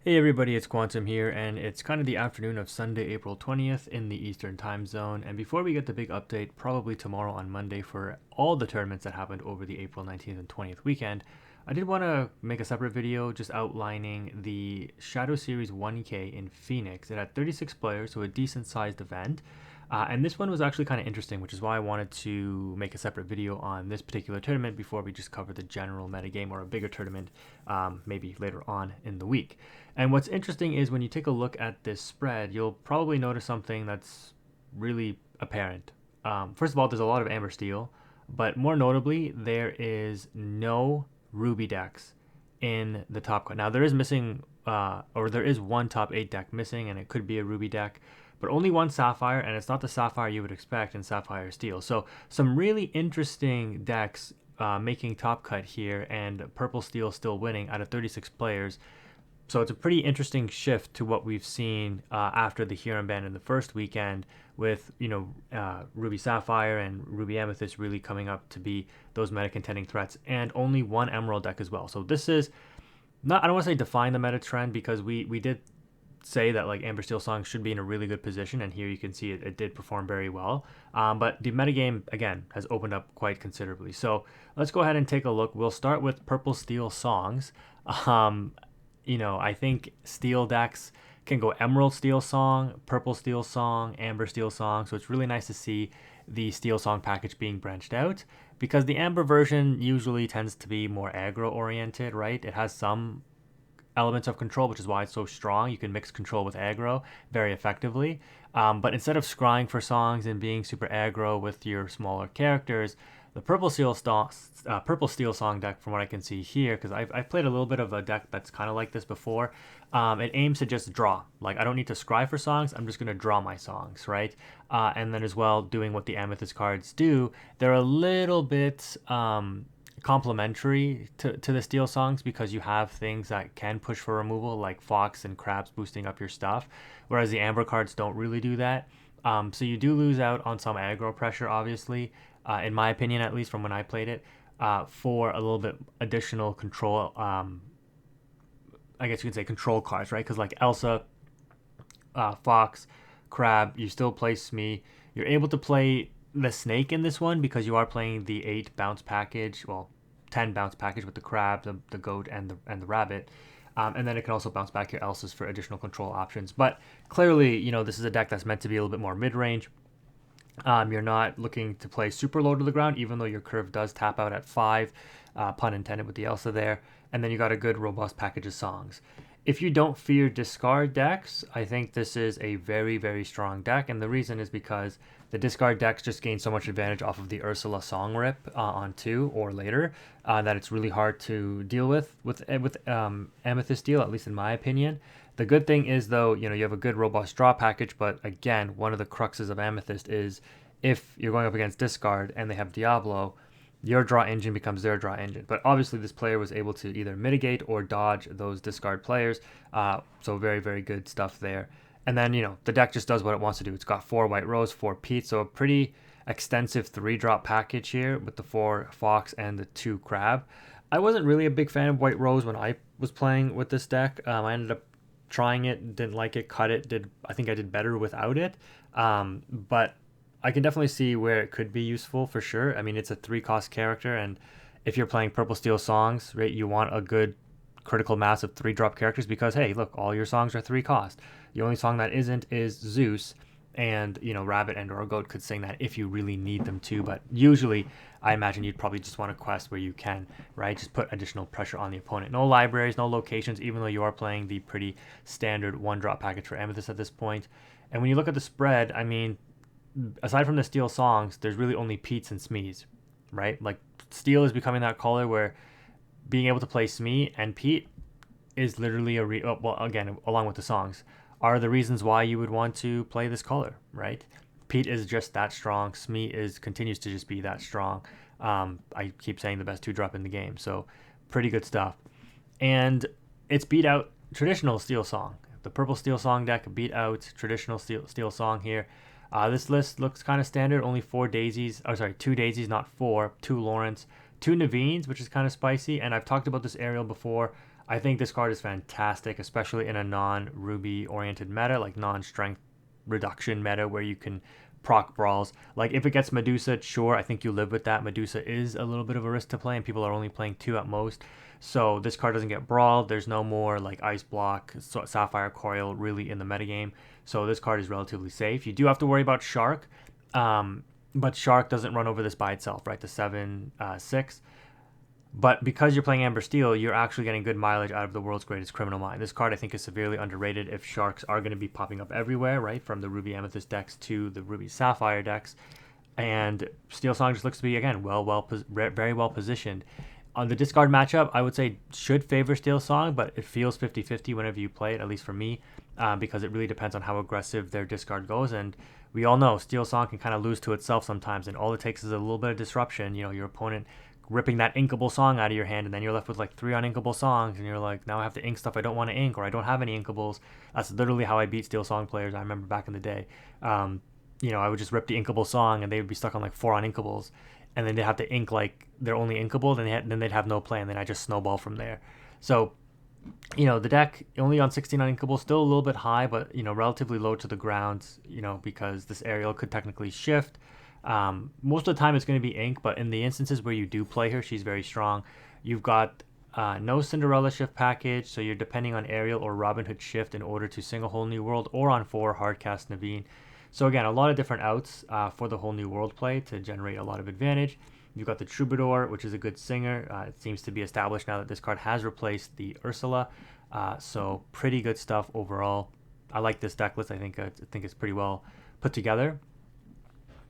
Hey everybody, it's Quantum here, and it's kind of the afternoon of Sunday, April 20th in the Eastern Time Zone. And before we get the big update, probably tomorrow on Monday for all the tournaments that happened over the April 19th and 20th weekend, I did want to make a separate video just outlining the Shadow Series 1K in Phoenix. It had 36 players, so a decent sized event. And this one was actually kind of interesting, which is why I wanted to make a separate video on this particular tournament before we just cover the general metagame or a bigger tournament maybe later on in the week. And what's interesting is when you take a look at this spread, you'll probably notice something that's really apparent. First of all, there's a lot of Amber Steel, but more notably, there is no Ruby decks in the top cut. Now, there is missing, or there is one top 8 deck missing, and it could be a Ruby deck, but only one Sapphire, and it's not the Sapphire you would expect in Sapphire Steel. So, some really interesting decks making top cut here, and Purple Steel still winning out of 36 players. So it's a pretty interesting shift to what we've seen after the Huron ban in the first weekend, with Ruby Sapphire and Ruby Amethyst really coming up to be those meta contending threats, and only one Emerald deck as well. So this is not, I don't want to say define the meta trend, because we did say that like Amber Steel Song should be in a really good position, and here you can see it did perform very well. But the metagame again has opened up quite considerably. So let's go ahead and take a look. We'll start with Purple Steel Songs. Um, I think steel decks can go Emerald Steel Song, Purple Steel Song, Amber Steel Song. So it's really nice to see the Steel Song package being branched out, because the Amber version usually tends to be more aggro oriented, right? It has some elements of control, which is why it's so strong. You can mix control with aggro very effectively. But instead of scrying for songs and being super aggro with your smaller characters, the Purple Steel Song deck, from what I can see here, because I've played a little bit of a deck that's kind of like this before, it aims to just draw. Like, I don't need to scry for songs, I'm just going to draw my songs, right? And then as well, doing what the Amethyst cards do, they're a little bit complementary to the Steel Songs, because you have things that can push for removal, like Fox and Crabs boosting up your stuff, whereas the Amber cards don't really do that. So you do lose out on some aggro pressure, obviously, in my opinion, at least from when I played it, for a little bit additional control. I guess you could say control cards, right? Because like Elsa, Fox, Crab, you still play Smee. You're able to play the Snake in this one because you are playing the 8 bounce package, well, 10 bounce package with the Crab, the Goat, and the Rabbit. And then it can also bounce back your Elsas for additional control options. But clearly, this is a deck that's meant to be a little bit more mid-range. You're not looking to play super low to the ground, even though your curve does tap out at 5, pun intended with the Elsa there. And then you got a good robust package of songs. If you don't fear discard decks, I think this is a very, very strong deck. And the reason is because the discard decks just gain so much advantage off of the Ursula Song Rip on 2 or later, that it's really hard to deal with Amethyst Steel, at least in my opinion. The good thing is, though, you have a good robust draw package, but again, one of the cruxes of Amethyst is if you're going up against discard and they have Diablo, your draw engine becomes their draw engine. But obviously, this player was able to either mitigate or dodge those discard players. So very, very good stuff there. And then, the deck just does what it wants to do. It's got 4 White Rose, 4 Pete, so a pretty extensive 3-drop package here with the 4 Fox and the 2 Crab. I wasn't really a big fan of White Rose when I was playing with this deck. I ended up trying it, didn't like it, cut it. I think I did better without it. But I can definitely see where it could be useful for sure. I mean, it's a 3-cost character, and if you're playing Purple Steel Songs, right, you want a good critical mass of 3-drop characters, because hey, look, all your songs are 3-cost. The only song that isn't is Zeus, and Rabbit and or Goat could sing that if you really need them to. But usually, I imagine you'd probably just want to quest where you can, right? Just put additional pressure on the opponent. No libraries, no locations, even though you are playing the pretty standard 1-drop package for Amethyst at this point. And when you look at the spread, I mean, aside from the Steel Songs, there's really only Pete's and Smees, right? Like, Steel is becoming that color where being able to play Smee and Pete is literally well, again, along with the songs, are the reasons why you would want to play this color, right? Pete is just that strong. Smee continues to just be that strong. I keep saying the best 2-drop in the game, so pretty good stuff. And it's beat out traditional Steel Song. The Purple Steel Song deck beat out traditional Steel Song here. This list looks kind of standard. Only 4 daisies. Oh, sorry, 2 daisies, not 4. 2 Lawrence, 2 Naveen's, which is kind of spicy. And I've talked about this Ariel before. I think this card is fantastic, especially in a non-Ruby oriented meta, like non-strength reduction meta where you can proc brawls. Like if it gets Medusa, sure, I think you live with that. Medusa is a little bit of a risk to play, and people are only playing 2 at most. So this card doesn't get brawled. There's no more like Ice Block, Sapphire Coil really in the metagame. So this card is relatively safe. You do have to worry about Shark, but Shark doesn't run over this by itself, right? The 7/6. But because you're playing Amber Steel, you're actually getting good mileage out of the world's greatest criminal mine. This card I think is severely underrated if Sharks are going to be popping up everywhere, right? From the Ruby Amethyst decks to the Ruby Sapphire decks. And Steel Song just looks to be, again, very well positioned. On the discard matchup, I would say should favor Steel Song, but it feels 50-50 whenever you play it, at least for me, because it really depends on how aggressive their discard goes. And we all know Steel Song can kind of lose to itself sometimes, and all it takes is a little bit of disruption. You know, your opponent ripping that inkable song out of your hand, and then you're left with like 3 uninkable songs, and you're like, now I have to ink stuff I don't want to ink, or I don't have any inkables. That's literally how I beat Steel Song players. I remember back in the day. I would just rip the inkable song, and they would be stuck on like 4 uninkables, and then they'd have to ink like their only inkable, then they'd have no play, and then I just snowball from there. So, the deck only on 16 uninkables, still a little bit high, but relatively low to the ground, because this aerial could technically shift. Most of the time it's going to be ink, but in the instances where you do play her, she's very strong. You've got no Cinderella shift package, so you're depending on Aerial or Robin Hood shift in order to sing a whole new world, or on 4 hardcast Naveen. So again, a lot of different outs for the whole new world play to generate a lot of advantage. You've got the Troubadour, which is a good singer. It seems to be established now that this card has replaced the Ursula, so pretty good stuff overall. I like this deck list. I think it's pretty well put together.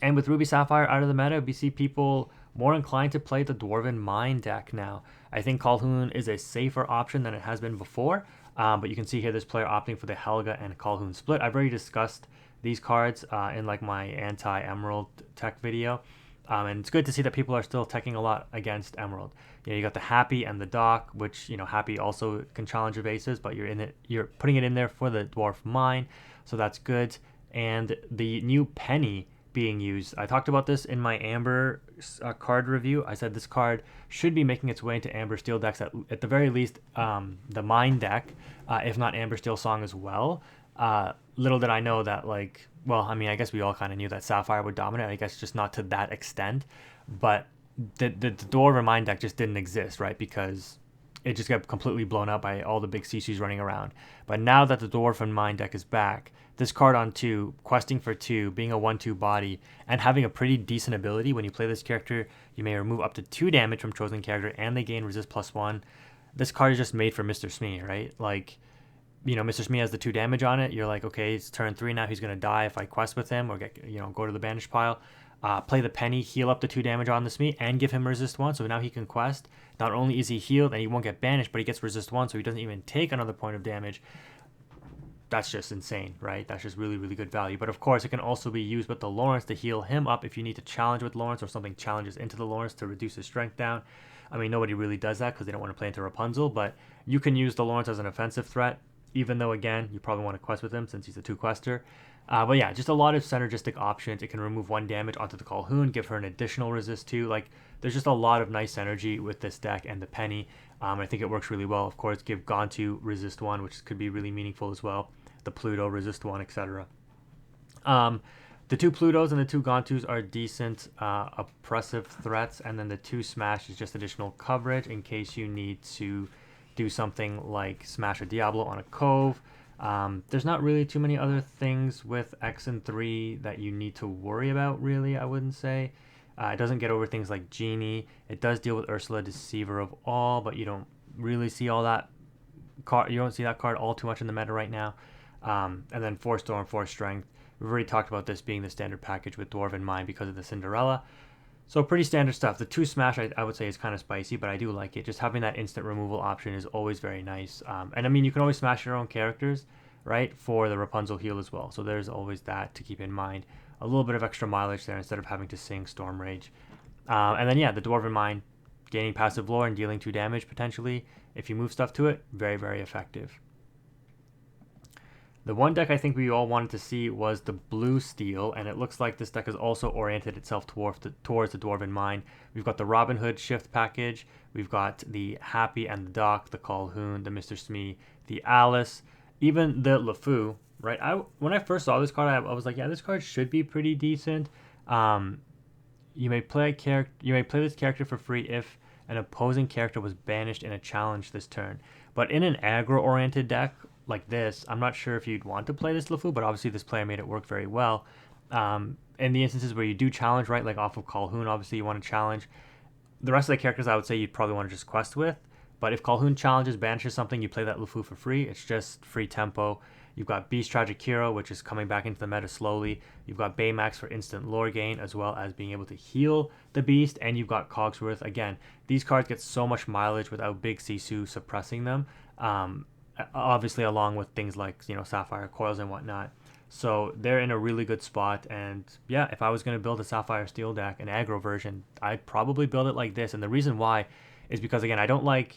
And with Ruby Sapphire out of the meta, we see people more inclined to play the Dwarven Mine deck now. I think Calhoun is a safer option than it has been before, but you can see here this player opting for the Helga and Calhoun split. I've already discussed these cards in like my anti-Emerald tech video, and it's good to see that people are still teching a lot against Emerald. You got the Happy and the Dock, which Happy also can challenge evasives, but you're putting it in there for the Dwarf Mine, so that's good. And the new Penny being used. I talked about this in my Amber card review. I said this card should be making its way into Amber Steel decks at the very least, the Mine deck, if not Amber Steel Song as well. Little did I know that, I guess we all kind of knew that Sapphire would dominate. I guess just not to that extent, but the Dwarven Mine deck just didn't exist, right? Because it just got completely blown up by all the big CCs running around. But now that the Dwarven Mine deck is back, this card on 2, questing for 2, being a 1/2 body, and having a pretty decent ability. When you play this character, you may remove up to 2 damage from chosen character, and they gain resist +1. This card is just made for Mr. Smee, right? Mr. Smee has the 2 damage on it. You're like, okay, it's turn 3 now. He's going to die if I quest with him or go to the banish pile. Play the Penny, heal up the 2 damage on the Smee, and give him resist 1. So now he can quest. Not only is he healed and he won't get banished, but he gets resist 1, so he doesn't even take another point of damage. That's just insane, right? That's just really, really good value. But of course, it can also be used with the Lawrence to heal him up if you need to challenge with Lawrence, or something challenges into the Lawrence to reduce his strength down. I mean, nobody really does that because they don't want to play into Rapunzel, but you can use the Lawrence as an offensive threat, even though, again, you probably want to quest with him since he's a 2-quester. But yeah, just a lot of synergistic options. It can remove 1 damage onto the Calhoun, give her an additional resist 2. There's just a lot of nice synergy with this deck and the Penny. I think it works really well. Of course, give Gontu resist 1, which could be really meaningful as well. The Pluto resist 1, etc. The 2 Plutos and the 2 Gontus are decent oppressive threats, and then the 2 Smash is just additional coverage in case you need to do something like smash a Diablo on a Cove. There's not really too many other things with X and 3 that you need to worry about, really, I wouldn't say. It doesn't get over things like Genie. It does deal with Ursula, Deceiver of All, but you don't really see all that card. You don't see that card all too much in the meta right now. And then 4 Storm, 4 Strength. We've already talked about this being the standard package with Dwarven Mine because of the Cinderella. So pretty standard stuff. The 2 Smash, I would say, is kind of spicy, but I do like it. Just having that instant removal option is always very nice. And I mean, you can always smash your own characters, right, for the Rapunzel heal as well. So there's always that to keep in mind. A little bit of extra mileage there instead of having to sing Storm Rage. And then, yeah, the Dwarven Mine, gaining passive lore and dealing 2 damage potentially. If you move stuff to it, very, very effective. The one deck I think we all wanted to see was the blue steel, and it looks like this deck has also oriented itself towards the Dwarven Mine. We've got the Robin Hood shift package, we've got the Happy and the Doc, the Calhoun, the Mr. Smee, the Alice, even the LeFou, right? When I first saw this card, I was like, yeah, this card should be pretty decent. Um, you may play this character for free if an opposing character was banished in a challenge this turn. But in an aggro-oriented deck like this, I'm not sure if you'd want to play this LeFou, but obviously this player made it work very well. In the instances where you do challenge, right, like off of Calhoun, obviously you want to challenge. The rest of the characters I would say you'd probably want to just quest with. But if Calhoun challenges, banishes something, you play that LeFou for free. It's just free tempo. You've got Beast Tragic Hero, which is coming back into the meta slowly. You've got Baymax for instant lore gain, as well as being able to heal the Beast. And you've got Cogsworth. Again, these cards get so much mileage without Big Sisu suppressing them. Obviously, along with things like, Sapphire Coils and whatnot. So they're in a really good spot. And yeah, if I was going to build a Sapphire Steel deck, an aggro version, I'd probably build it like this. And the reason why is because, again, I don't like,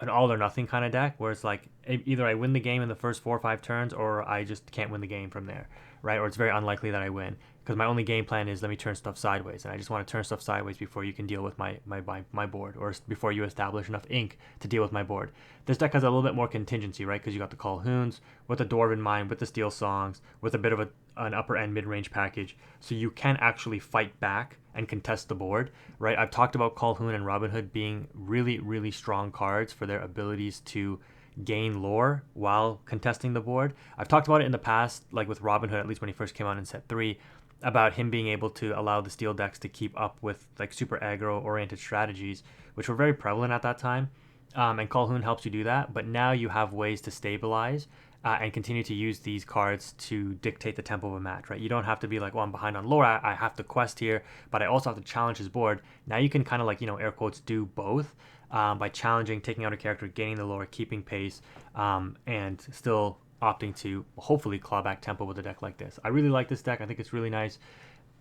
an all or nothing kind of deck where it's like either I win the game in the first 4 or 5 turns or I just can't win the game from there, right? Or it's very unlikely that I win because my only game plan is let me turn stuff sideways, and I just want to turn stuff sideways before you can deal with my board, or before you establish enough ink to deal with my board. This deck has a little bit more contingency, right? Because you got the Calhouns with the Dwarven Mine, with the Steel Songs, with a bit of an upper end mid range package, so you can actually fight back and contest the board, right? I've talked about Calhoun and Robin Hood being really, really strong cards for their abilities to gain lore while contesting the board. I've talked about it in the past, like with Robin Hood, at least when he first came out in set 3, about him being able to allow the steel decks to keep up with like super aggro oriented strategies, which were very prevalent at that time. And Calhoun helps you do that, but now you have ways to stabilize and continue to use these cards to dictate the tempo of a match, right? You don't have to be like, well, I'm behind on lore, I have to quest here, but I also have to challenge his board. Now you can kind of like, air quotes, do both by challenging, taking out a character, gaining the lore, keeping pace, and still opting to hopefully claw back tempo with a deck like this. I really like this deck. I think it's really nice.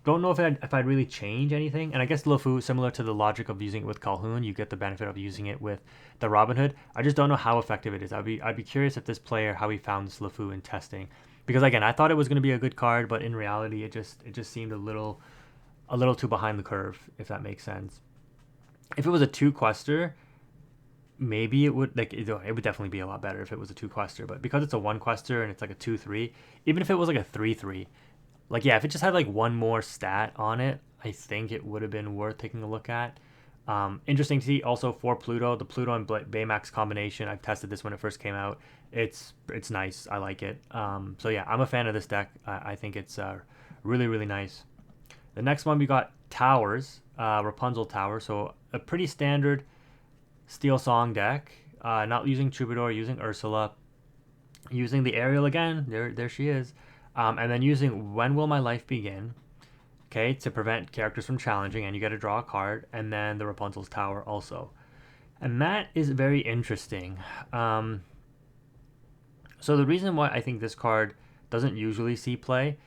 Don't know if I'd really change anything. And I guess LeFou, similar to the logic of using it with Calhoun, you get the benefit of using it with the Robin Hood. I just don't know how effective it is. I'd be curious if this player, how he found this LeFou in testing. Because again, I thought it was going to be a good card, but in reality it just seemed a little too behind the curve, if that makes sense. If it was a 2-quester, maybe it would it would definitely be a lot better if it was a 2-quester, but because it's a 1-quester and it's like a 2/3, even if it was like a 3/3, like, yeah, if it just had like one more stat on it, I think it would have been worth taking a look at. Interesting to see also for Pluto, the Pluto and Baymax combination. I've tested this when it first came out. It's nice. I like it. So yeah, I'm a fan of this deck. I think it's really, really nice. The next one we got Towers, Rapunzel Tower. So a pretty standard Steel Song deck. Not using Troubadour, using Ursula, using the Ariel again. There she is. And then using When Will My Life Begin, okay, to prevent characters from challenging, and you get to draw a card, and then the Rapunzel's Tower also. And that is very interesting. So the reason why I think this card doesn't usually see play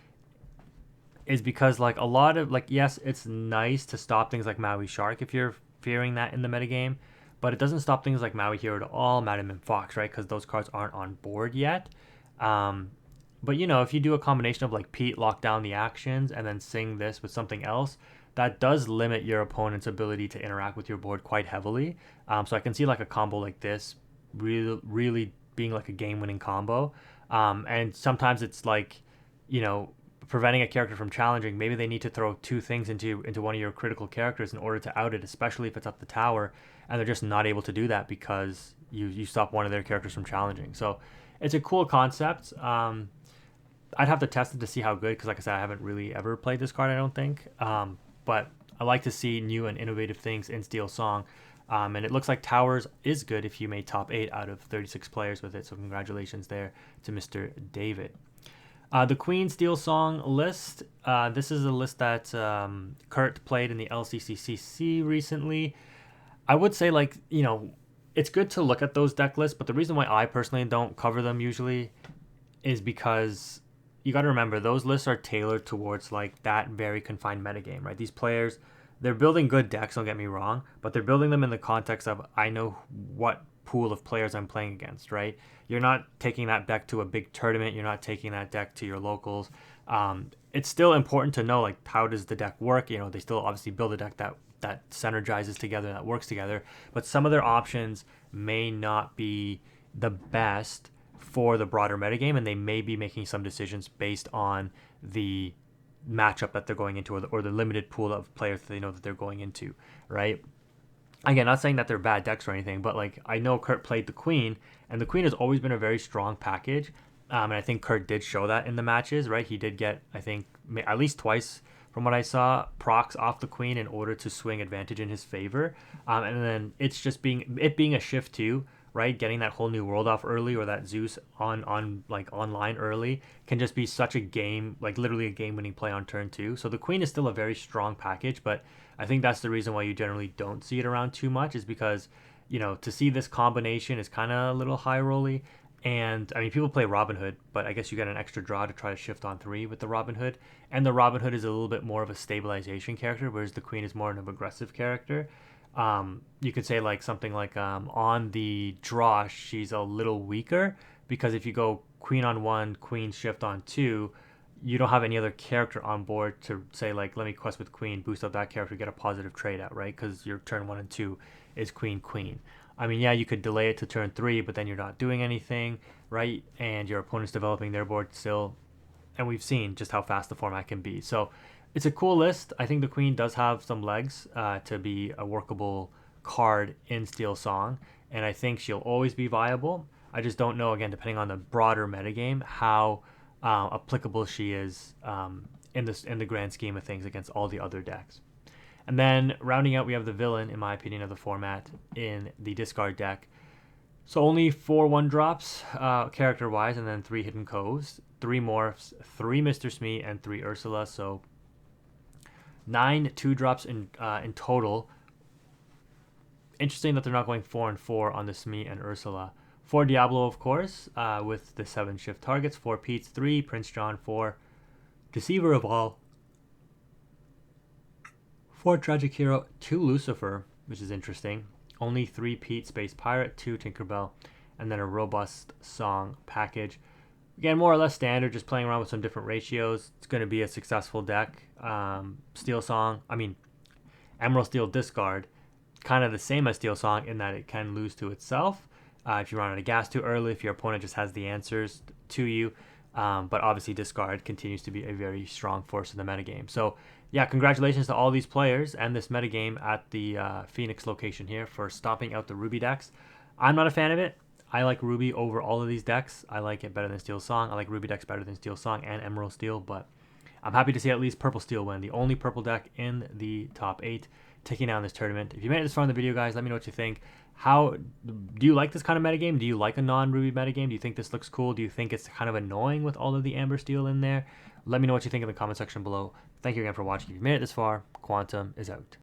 is because, like, a lot of, like, yes, it's nice to stop things like Maui Shark if you're fearing that in the metagame, but it doesn't stop things like Maui Hero at all, Madam and Fox, right? Because those cards aren't on board yet. But, if you do a combination of like Pete, lock down the actions, and then sing this with something else, that does limit your opponent's ability to interact with your board quite heavily. So I can see like a combo like this really, really being like a game-winning combo. And sometimes it's like, preventing a character from challenging. Maybe they need to throw 2 things into one of your critical characters in order to out it, especially if it's up the tower, and they're just not able to do that because you stop one of their characters from challenging. So it's a cool concept. I'd have to test it to see how good, because like I said, I haven't really ever played this card, I don't think. But I like to see new and innovative things in Steel Song. And it looks like Towers is good if you made top 8 out of 36 players with it. So congratulations there to Mr. David. The Queen Steel Song list. This is a list that Kurt played in the LCCCC recently. I would say, like, it's good to look at those deck lists, but the reason why I personally don't cover them usually is because you got to remember those lists are tailored towards like that very confined metagame, right? These players, they're building good decks, don't get me wrong, but they're building them in the context of, I know what pool of players I'm playing against, right? You're not taking that deck to a big tournament. You're not taking that deck to your locals. It's still important to know, like, how does the deck work? You know, they still obviously build a deck that synergizes together, that works together. But some of their options may not be the best for the broader metagame, and they may be making some decisions based on the matchup that they're going into, or the limited pool of players that they know that they're going into, right? Again, not saying that they're bad decks or anything, but like, I know Kurt played the Queen, and the Queen has always been a very strong package. And I think Kurt did show that in the matches, right? He did get, I think, at least twice from what I saw, procs off the Queen in order to swing advantage in his favor. And then it's just being a shift too, right? Getting that whole new world off early, or that Zeus on like online early, can just be such a game, like literally a game winning play on turn two. So the Queen is still a very strong package, but I think that's the reason why you generally don't see it around too much, is because, you know, to see this combination is kind of a little high rolly. And I mean, people play Robin Hood, but I guess you get an extra draw to try to shift on three with the Robin Hood. And the Robin Hood is a little bit more of a stabilization character, whereas the Queen is more of an aggressive character. You could say like something like, on the draw, she's a little weaker, because if you go Queen on one, Queen shift on two, you don't have any other character on board to say, like, let me quest with Queen, boost up that character, get a positive trade out, right? Because your turn one and two is Queen Queen. I mean, yeah, you could delay it to turn three, but then you're not doing anything, right? And your opponent's developing their board still. And we've seen just how fast the format can be. So it's a cool list. I think the Queen does have some legs to be a workable card in Steel Song. And I think she'll always be viable. I just don't know, again, depending on the broader metagame, how applicable she is in the grand scheme of things against all the other decks. And then rounding out, we have the villain, in my opinion, of the format in the discard deck. So only 4 1-drops character-wise, and then 3 hidden coves, 3 morphs, 3 Mr. Smee, and 3 Ursula. So 9 2-drops in total. Interesting that they're not going 4 and 4 on the Smee and Ursula. 4 Diablo, of course, with the 7 shift targets. 4 Pete's, 3 Prince John, 4 Deceiver of All, 4 Tragic Hero, 2 Lucifer, which is interesting. Only 3 Pete Space Pirate, 2 Tinkerbell, and then a Robust Song package. Again, more or less standard, just playing around with some different ratios. It's going to be a successful deck. Emerald Steel Discard, kind of the same as Steel Song in that it can lose to itself. If you run out of gas too early, if your opponent just has the answers to you. But obviously Discard continues to be a very strong force in the metagame. So yeah, congratulations to all these players and this metagame at the Phoenix location here for stomping out the Ruby decks. I'm not a fan of it. I like Ruby over all of these decks. I like it better than Steel Song. I like Ruby decks better than Steel Song and Emerald Steel, but I'm happy to see at least Purple Steel win, the only purple deck in the top 8, taking down this tournament. If you made it this far in the video, guys, let me know what you think. How do you like this kind of metagame? Do you like a non-Ruby metagame? Do you think this looks cool? Do you think it's kind of annoying with all of the Amber Steel in there? Let me know what you think in the comment section below. Thank you again for watching. If you made it this far, Quantum is out.